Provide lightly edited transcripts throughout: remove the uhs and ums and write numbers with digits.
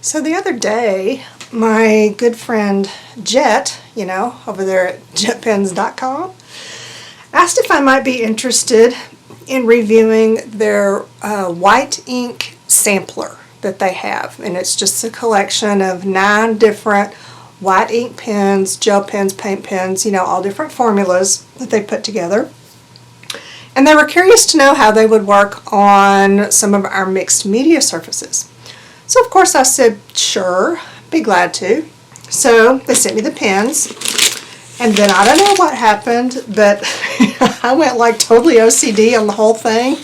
So the other day, my good friend Jet, you know, over there at JetPens.com, asked if I might be interested in reviewing their white ink sampler that they have. And it's just a collection of 9 different white ink pens, gel pens, paint pens, you know, all different formulas that they put together. And they were curious to know how they would work on some of our mixed media surfaces. So of course I said, sure, be glad to. So they sent me the pens, and then I don't know what happened, but I went like totally OCD on the whole thing.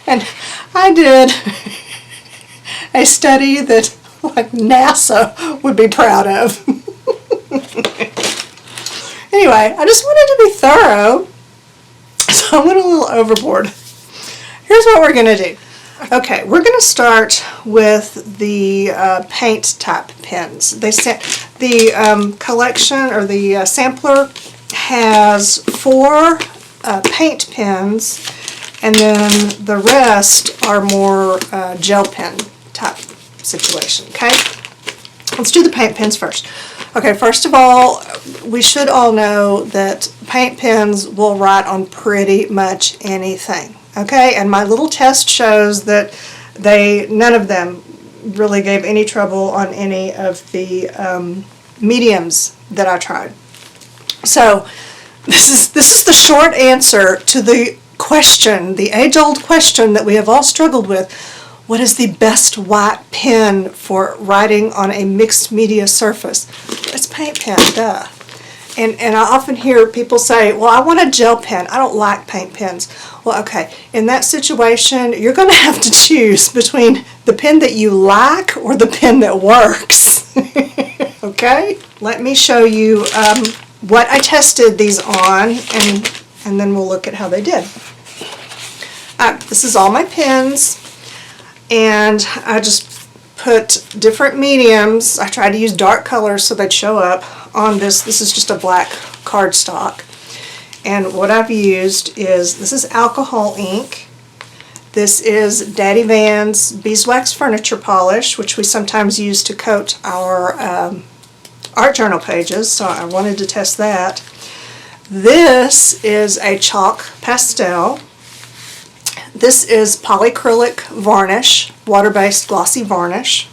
And I did a study that like NASA would be proud of. Anyway, I just wanted to be thorough, so I went a little overboard. Here's what we're going to do. Okay, we're going to start with the paint type pens. They sent the collection, or the sampler has 4 paint pens, and then the rest are more gel pen type situation. Okay, let's do the paint pens first. Okay, first of all, we should all know that paint pens will write on pretty much anything. Okay, and my little test shows that none of them really gave any trouble on any of the mediums that I tried. So this is the short answer to the question, the age-old question that we have all struggled with. What is the best white pen for writing on a mixed media surface? It's paint pen, duh. And I often hear people say, well, I want a gel pen. I don't like paint pens. Well, okay, in that situation, you're going to have to choose between the pen that you like or the pen that works. Okay? Let me show you what I tested these on, and then we'll look at how they did. This is all my pens, and I just put different mediums. I tried to use dark colors so they'd show up on this. This is just a black cardstock, and what I've used is, this is alcohol ink, this is Daddy Van's beeswax furniture polish, which we sometimes use to coat our art journal pages, so I wanted to test that. This is a chalk pastel. This is polyacrylic varnish, water-based glossy varnish.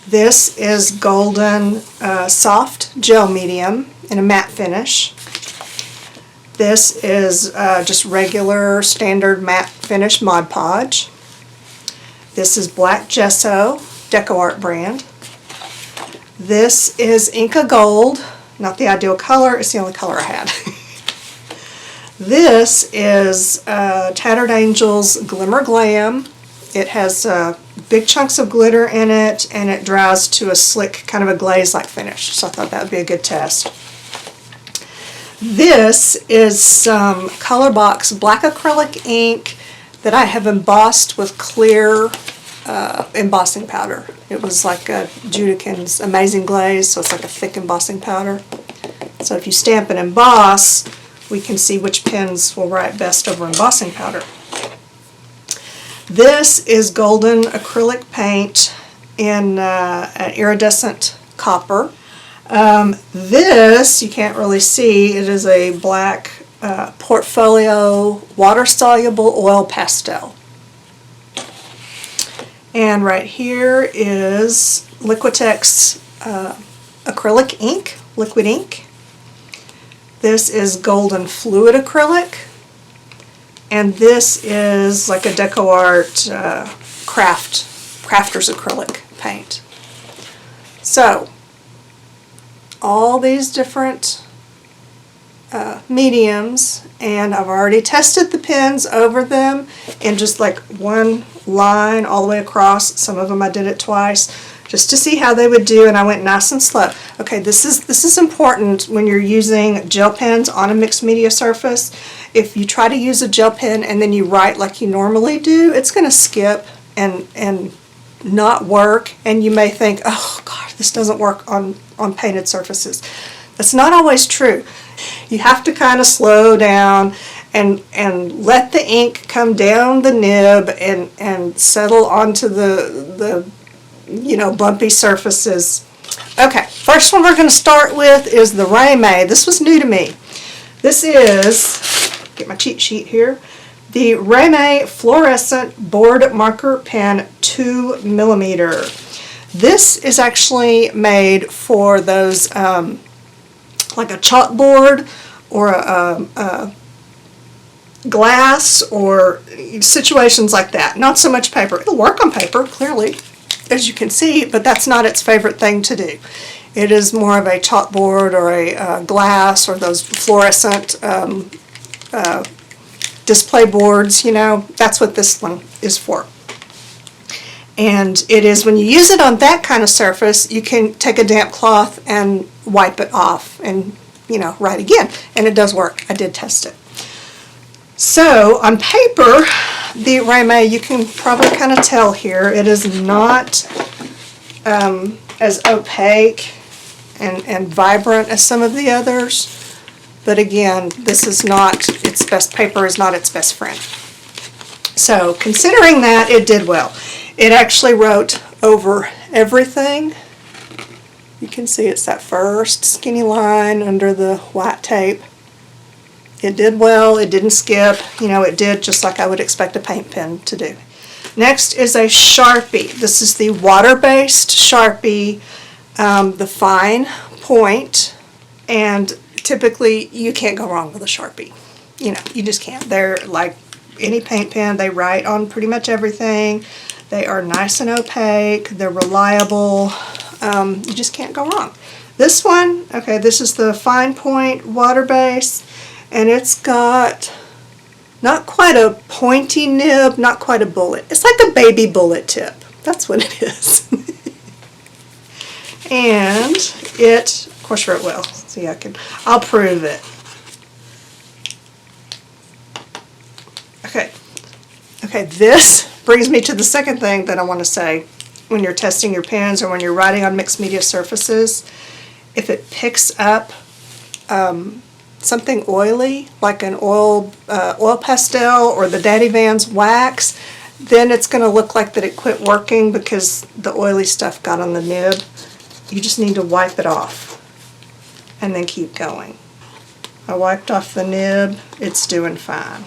This is golden soft gel medium in a matte finish. This is just regular standard matte finish Mod Podge. This is black gesso, DecoArt brand. This is Inca Gold, not the ideal color, it's the only color I had. This is Tattered Angels Glimmer Glam. It has big chunks of glitter in it, and it dries to a slick, kind of a glaze-like finish. So I thought that would be a good test. This is some Colorbox black acrylic ink that I have embossed with clear embossing powder. It was like a Judican's Amazing Glaze, so it's like a thick embossing powder. So if you stamp and emboss, we can see which pens will write best over embossing powder. This is golden acrylic paint in an iridescent copper. This, you can't really see, it is a black Portfolio water-soluble oil pastel. And right here is Liquitex acrylic ink, liquid ink. This is golden fluid acrylic. And this is like a DecoArt crafter's acrylic paint. So, all these different mediums, and I've already tested the pens over them in just like one line all the way across. Some of them I did it twice, just to see how they would do, and I went nice and slow. Okay, this is important when you're using gel pens on a mixed media surface. If you try to use a gel pen and then you write like you normally do, it's going to skip and not work, and you may think, oh God, this doesn't work on painted surfaces. That's not always true. You have to kind of slow down and let the ink come down the nib and settle onto the you know, bumpy surfaces. Okay, first one we're going to start with is the Masse. This was new to me. This is, get my cheat sheet here, the Masse Fluorescent Board Marker Pen 2mm. This is actually made for those, like a chalkboard or a glass or situations like that. Not so much paper. It'll work on paper, clearly, as you can see, but that's not its favorite thing to do. It is more of a chalkboard or a glass or those fluorescent display boards, you know, that's what this one is for. And it is, when you use it on that kind of surface, you can take a damp cloth and wipe it off and, you know, write again. And it does work. I did test it. So on paper, the Masse, you can probably kind of tell here, it is not as opaque and vibrant as some of the others. But again, this is not its best, paper is not its best friend. So considering that, it did well. It actually wrote over everything. You can see it's that first skinny line under the white tape. It did well, it didn't skip, you know, it did just like I would expect a paint pen to do. Next is a Sharpie. This is the water-based Sharpie, the fine point, and typically you can't go wrong with a Sharpie. You know, you just can't. They're like any paint pen, they write on pretty much everything. They are nice and opaque, they're reliable, you just can't go wrong. This one, okay, this is the fine point water-based, and it's got not quite a pointy nib, not quite a bullet. It's like a baby bullet tip. That's what it is. And it, of course, wrote well. See, I'll prove it. Okay, this brings me to the second thing that I want to say when you're testing your pens or when you're writing on mixed media surfaces. If it picks up something oily, like an oil pastel or the Daddy Vans wax, then it's going to look like that it quit working because the oily stuff got on the nib. You just need to wipe it off and then keep going. I wiped off the nib, it's doing fine.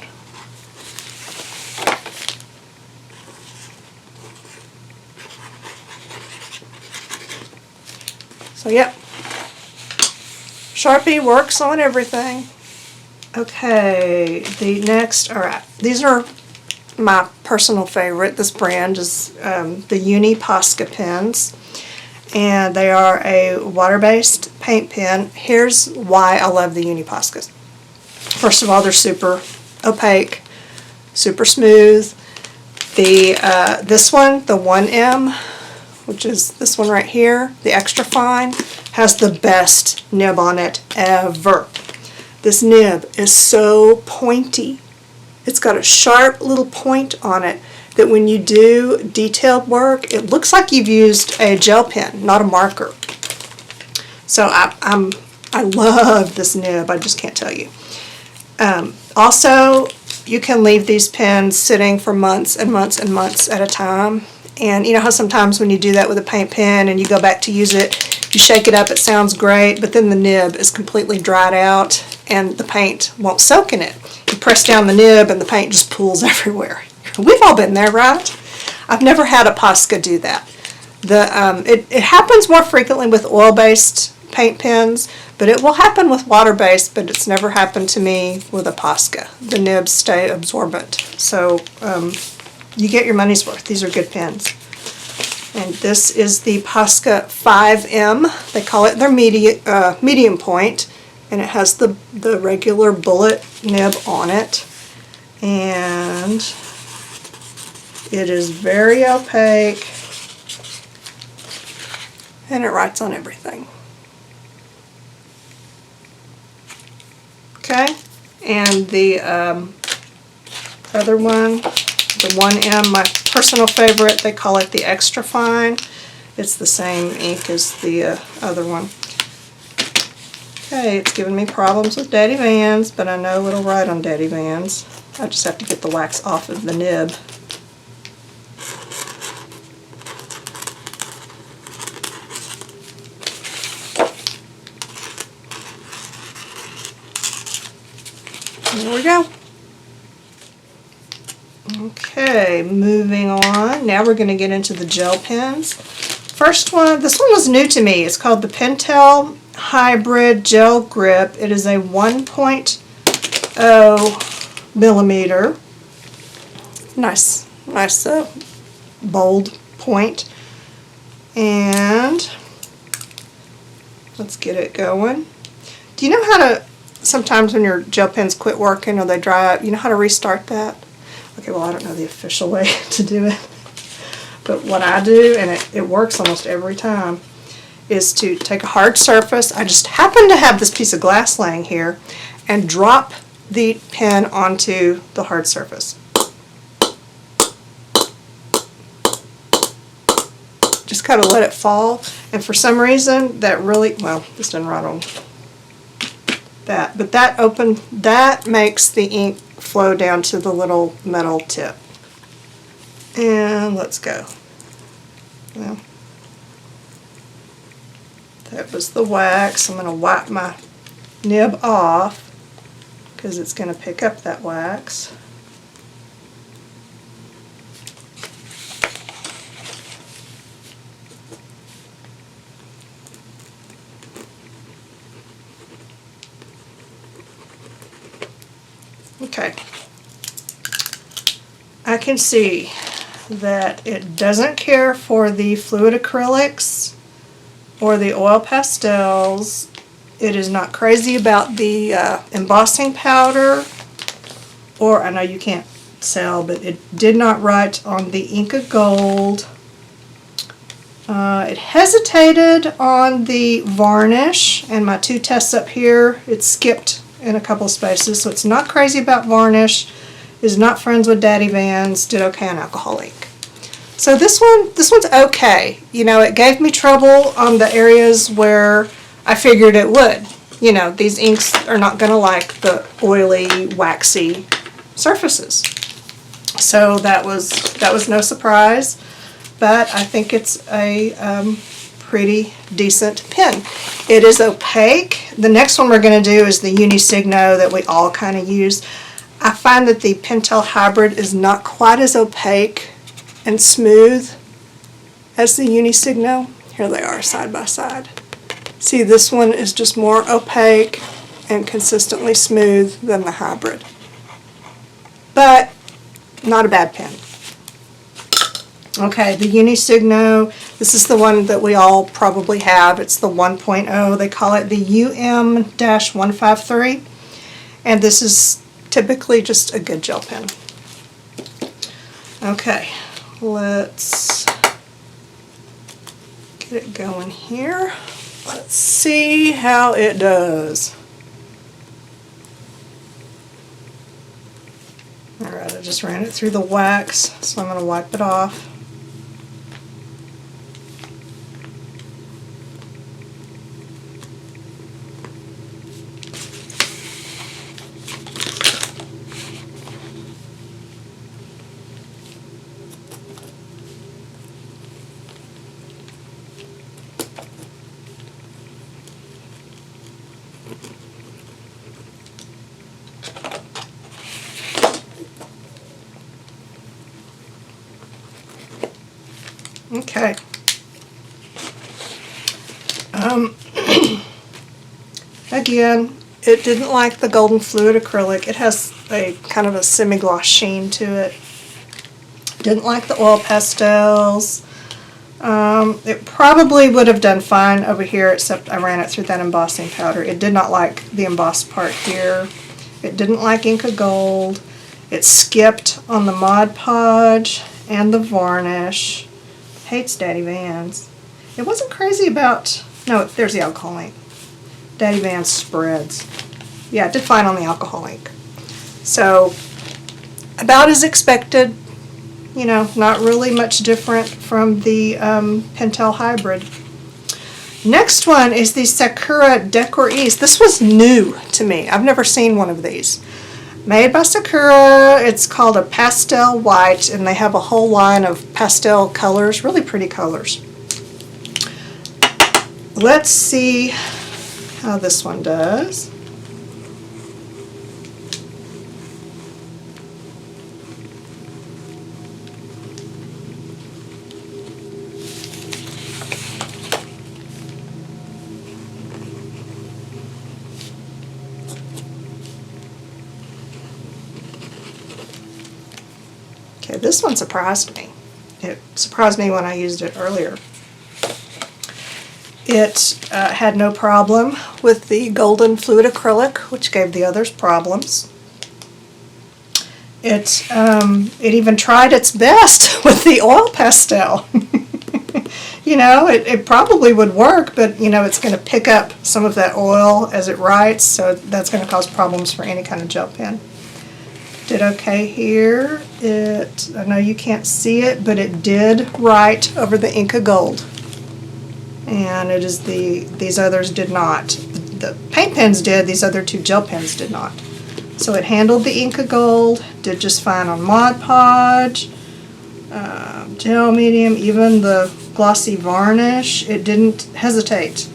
So yep, Sharpie works on everything. Okay, the next, alright, these are my personal favorite. This brand is the Uni Posca pens, and they are a water-based paint pen. Here's why I love the Uni Poscas. First of all, they're super opaque, super smooth. This one, the 1M, which is this one right here, the extra fine, has the best nib on it ever. This nib is so pointy. It's got a sharp little point on it that when you do detailed work, it looks like you've used a gel pen, not a marker. So I love this nib, I just can't tell you. Also, you can leave these pens sitting for months and months and months at a time. And you know how sometimes when you do that with a paint pen and you go back to use it, you shake it up, it sounds great, but then the nib is completely dried out and the paint won't soak in it. You press down the nib and the paint just pools everywhere. We've all been there, right? I've never had a Posca do that. It happens more frequently with oil-based paint pens, but it will happen with water-based, but it's never happened to me with a Posca. The nibs stay absorbent. So you get your money's worth. These are good pens. And this is the Posca 5M. They call it their medium point, and it has the regular bullet nib on it. And it is very opaque, and it writes on everything. Okay, and the other one, the 1M, my personal favorite, they call it the extra fine. It's the same ink as the other one. Okay, it's giving me problems with Daddy Vans, but I know it'll write on Daddy Vans. I just have to get the wax off of the nib. There we go. Okay, moving on. Now we're going to get into the gel pens. First one, this one was new to me. It's called the Pentel Hybrid Gel Grip. It is a 1.0 millimeter. Nice bold point. And let's get it going. Do you know how to, sometimes when your gel pens quit working or they dry up, you know how to restart that? Okay, well, I don't know the official way to do it, but what I do, and it works almost every time, is to take a hard surface. I just happen to have this piece of glass laying here, and drop the pen onto the hard surface. Just kind of let it fall, and for some reason that really, well, this doesn't write on that, but that makes the ink flow down to the little metal tip. And let's go. Well, that was the wax. I'm going to wipe my nib off because it's going to pick up that wax. Okay, I can see that it doesn't care for the fluid acrylics or the oil pastels. It is not crazy about the embossing powder, or I know you can't tell, but it did not write on the Inca Gold. It hesitated on the varnish, and my two tests up here, it skipped in a couple spaces, so it's not crazy about varnish, is not friends with Daddy Vans, did okay on alcohol ink. So this one's okay. You know, it gave me trouble on the areas where I figured it would. You know, these inks are not going to like the oily, waxy surfaces. So that was no surprise, but I think it's a pretty decent pen. It is opaque. The next one we're going to do is the Uni Signo that we all kind of use. I find that the Pentel Hybrid is not quite as opaque and smooth as the Uni Signo. Here they are side by side. See, this one is just more opaque and consistently smooth than the Hybrid. But not a bad pen. Okay, the Uni Signo, this is the one that we all probably have. It's the 1.0. They call it the UM-153. And this is typically just a good gel pen. Okay, let's get it going here. Let's see how it does. Alright, I just ran it through the wax, so I'm going to wipe it off. Okay. Again, it didn't like the golden fluid acrylic. It has a kind of a semi-gloss sheen to it. Didn't like the oil pastels. It probably would have done fine over here, except I ran it through that embossing powder. It did not like the embossed part here. It didn't like Inca Gold. It skipped on the Mod Podge and the varnish. Hates Daddy Vans. It wasn't crazy about, no, there's the alcohol ink. Daddy Vans spreads. Yeah, it did fine on the alcohol ink. So, about as expected. You know, not really much different from the Pentel Hybrid. Next one is the Sakura Decor. This was new to me. I've never seen one of these. Made by Sakura. It's called a pastel white, and they have a whole line of pastel colors, really pretty colors. Let's see how this one does. Okay, this one surprised me. It surprised me when I used it earlier. It had no problem with the golden fluid acrylic, which gave the others problems. It even tried its best with the oil pastel. You know, it probably would work, but you know, it's going to pick up some of that oil as it writes, so that's going to cause problems for any kind of gel pen. Did okay here. I know you can't see it, but it did write over the Inca Gold. And it is these others did not. The paint pens did, these other two gel pens did not. So it handled the Inca Gold, did just fine on Mod Podge, gel medium, even the glossy varnish. It didn't hesitate.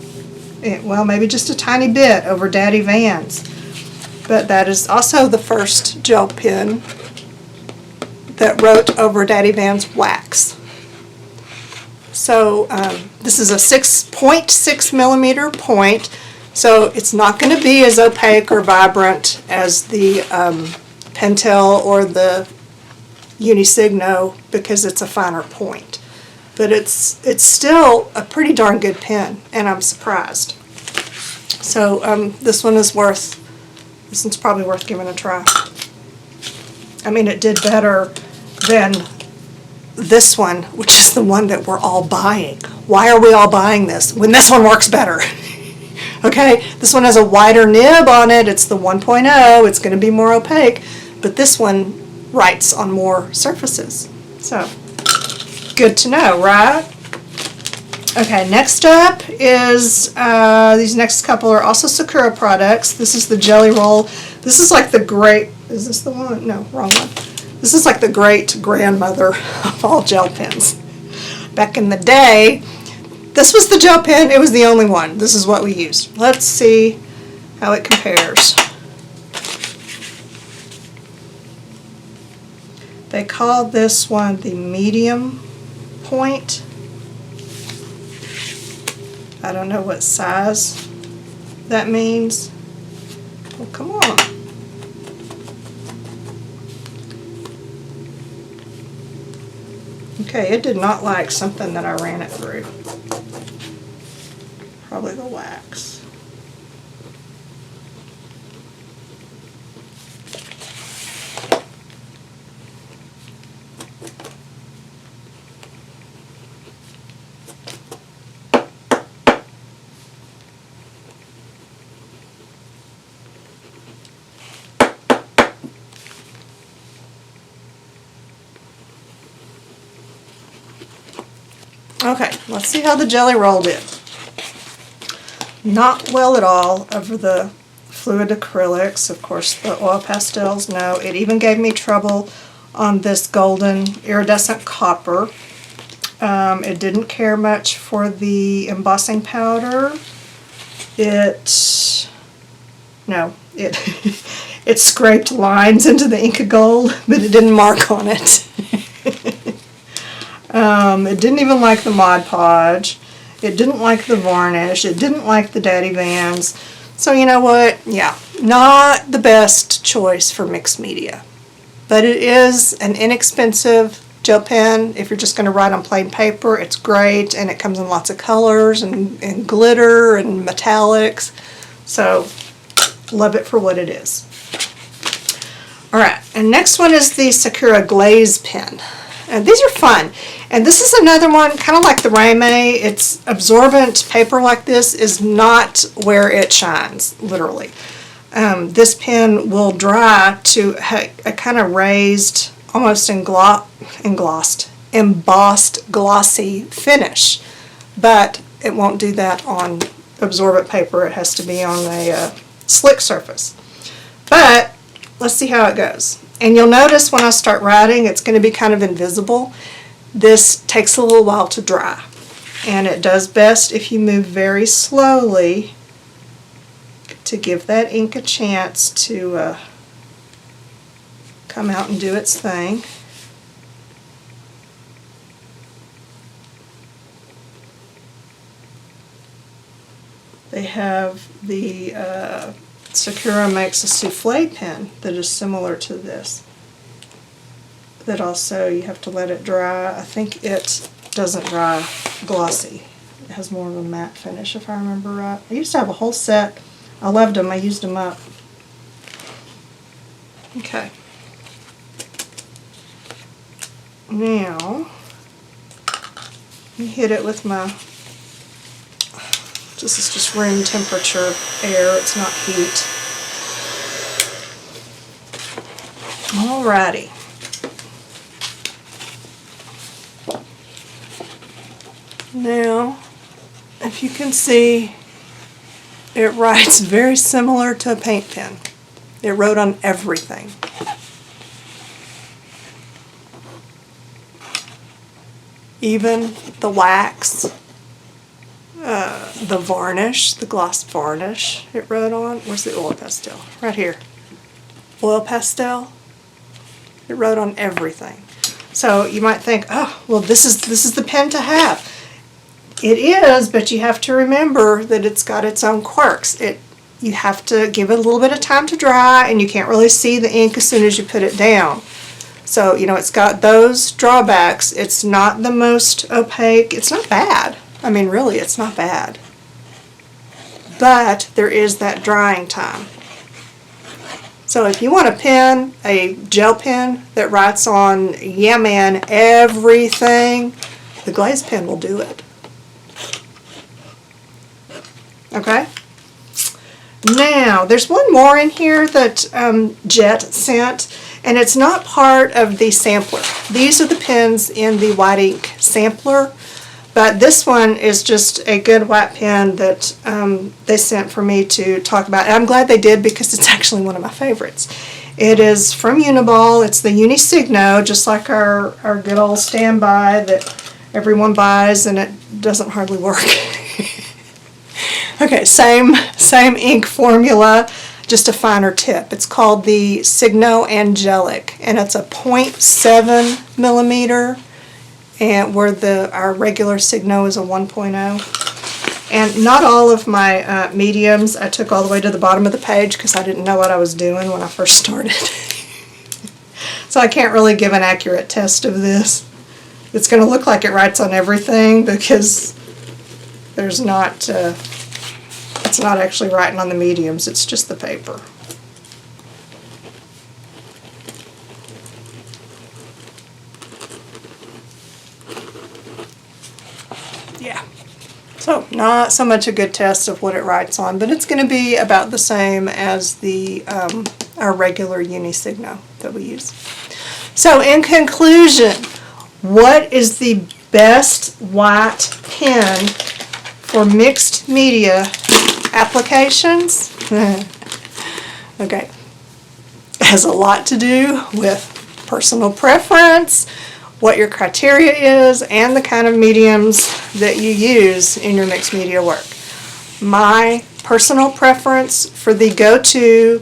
Well, maybe just a tiny bit over Daddy Van's. But that is also the first gel pen that wrote over Daddy Van's wax. So this is a 6.6 millimeter point, so it's not going to be as opaque or vibrant as the Pentel or the Uni Signo because it's a finer point. But it's still a pretty darn good pen, and I'm surprised. So this one's probably worth giving a try. I mean, it did better than this one, which is the one that we're all buying. Why are we all buying this when this one works better? Okay, this one has a wider nib on it. It's the 1.0. It's going to be more opaque, but this one writes on more surfaces. So, good to know, right? Okay, next up is, these next couple are also Sakura products. This is the Jelly Roll. This is like the great, is this the one? No, wrong one. This is like the great grandmother of all gel pens. Back in the day, this was the gel pen. It was the only one. This is what we used. Let's see how it compares. They call this one the medium point. I don't know what size that means. Well, come on. Okay, it did not like something that I ran it through. Probably the wax. Okay, let's see how the Jelly Roll did. Not well at all over the fluid acrylics. Of course, the oil pastels, no. It even gave me trouble on this golden iridescent copper. It didn't care much for the embossing powder. It scraped lines into the Inca Gold, but it didn't mark on it. It didn't even like the Mod Podge. It didn't like the varnish. It didn't like the Daddy Vans. So you know what? Yeah, not the best choice for mixed media. But it is an inexpensive gel pen. If you're just going to write on plain paper, it's great, and it comes in lots of colors and glitter and metallics. So love it for what it is. Alright, and next one is the Sakura Glaze pen. And these are fun. And this is another one, kind of like the Rame. It's absorbent paper like this is not where it shines, literally. This pen will dry to a kind of raised, almost embossed glossy finish. But it won't do that on absorbent paper. It has to be on a slick surface. But let's see how it goes. And you'll notice when I start writing, it's going to be kind of invisible. This takes a little while to dry. And it does best if you move very slowly to give that ink a chance to come out and do its thing. They have the Sakura makes a souffle pen that is similar to this. that also you have to let it dry. I think it doesn't dry glossy. It has more of a matte finish, if I remember right. I used to have a whole set. I loved them. I used them up. Okay. Now, you hit it with my, this is just room temperature air, it's not heat. Alrighty. Now, if you can see, it writes very similar to a paint pen. It wrote on everything. Even the wax, the varnish, the gloss varnish it wrote on. Where's the oil pastel? Right here. Oil pastel. It wrote on everything. So you might think, oh, well, this is the pen to have. It is, but you have to remember that it's got its own quirks. You have to give it a little bit of time to dry, and you can't really see the ink as soon as you put it down. So, you know, it's got those drawbacks. It's not the most opaque. It's not bad. I mean, really, it's not bad. But there is that drying time. So if you want a pen, a gel pen that writes on, yeah man, everything, the glaze pen will do it. Okay? Now, there's one more in here that Jet sent, and it's not part of the sampler. These are the pens in the white ink sampler, but this one is just a good white pen that they sent for me to talk about. And I'm glad they did, because it's actually one of my favorites. It is from Uniball. It's the Uni Signo, just like our good old standby that everyone buys and it doesn't hardly work. Okay, same ink formula, just a finer tip. It's called the Signo Angelic, and it's a 0.7 millimeter, and where our regular Signo is a 1.0. And not all of my mediums I took all the way to the bottom of the page, because I didn't know what I was doing when I first started. So I can't really give an accurate test of this. It's going to look like it writes on everything, because there's not... it's not actually writing on the mediums, it's just the paper. Yeah, so not so much a good test of what it writes on, but it's going to be about the same as the our regular Uni Signo that we use. So in conclusion, what is the best white pen for mixed media applications? Okay, it has a lot to do with personal preference, what your criteria is, and the kind of mediums that you use in your mixed media work. My personal preference for the go-to,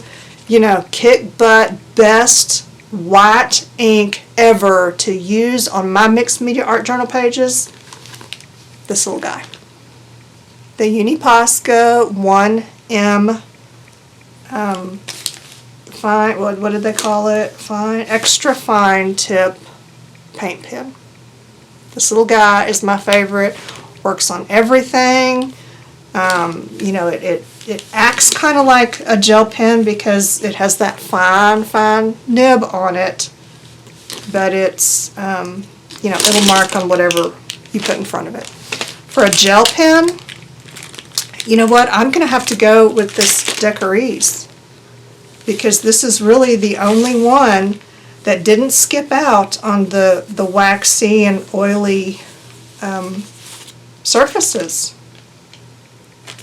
you know, kick butt, best white ink ever to use on my mixed media art journal pages, this little guy. The Uni Posca 1M fine, what did they call it? Fine, extra fine tip paint pen. This little guy is my favorite. Works on everything. You know, it acts kind of like a gel pen because it has that fine nib on it, but it's you know, it'll mark on whatever you put in front of it. For a gel pen, you know what, I'm going to have to go with this Decorese, because this is really the only one that didn't skip out on the waxy and oily surfaces.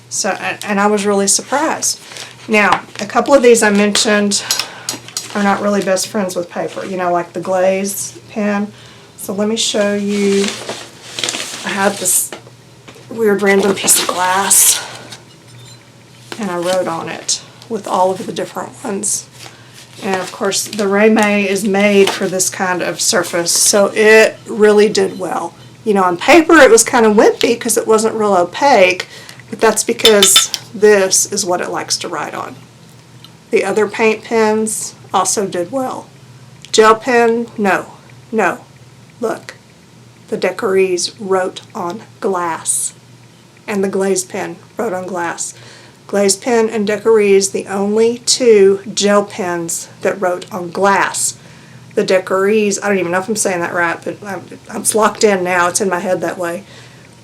So, and I was really surprised. Now, a couple of these I mentioned are not really best friends with paper, you know, like the glaze pen. So let me show you. I had this weird random piece of glass, and I wrote on it with all of the different ones. And of course the Reme is made for this kind of surface, so it really did well. You know, on paper it was kind of wimpy because it wasn't real opaque, but that's because this is what it likes to write on. The other paint pens also did well. Gel pen, no. No, look, the Decorees wrote on glass, and the Glaze pen wrote on glass. Glaze pen and Decorees, the only two gel pens that wrote on glass. The Decorees, I don't even know if I'm saying that right, but it's locked in now. It's in my head that way.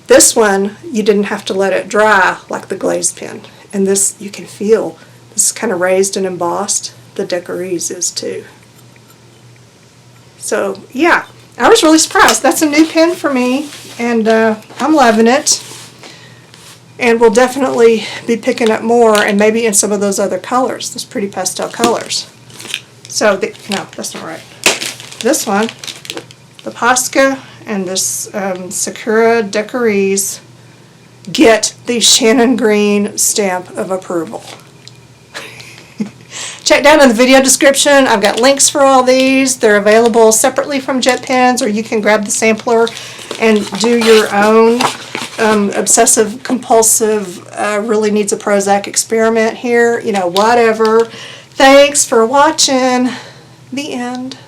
This one, you didn't have to let it dry like the Glaze pen. And this, you can feel, this is kind of raised and embossed. The Decorees is too. So, yeah, I was really surprised. That's a new pen for me, and I'm loving it. And we'll definitely be picking up more, and maybe in some of those other colors, those pretty pastel colors. So, no, that's not right. This one, the Posca and this Sakura Decorees, get the Shannon Green stamp of approval. Check down in the video description. I've got links for all these. They're available separately from JetPens, or you can grab the sampler and do your own obsessive compulsive really needs a Prozac experiment here, you know, whatever. Thanks for watching. The end.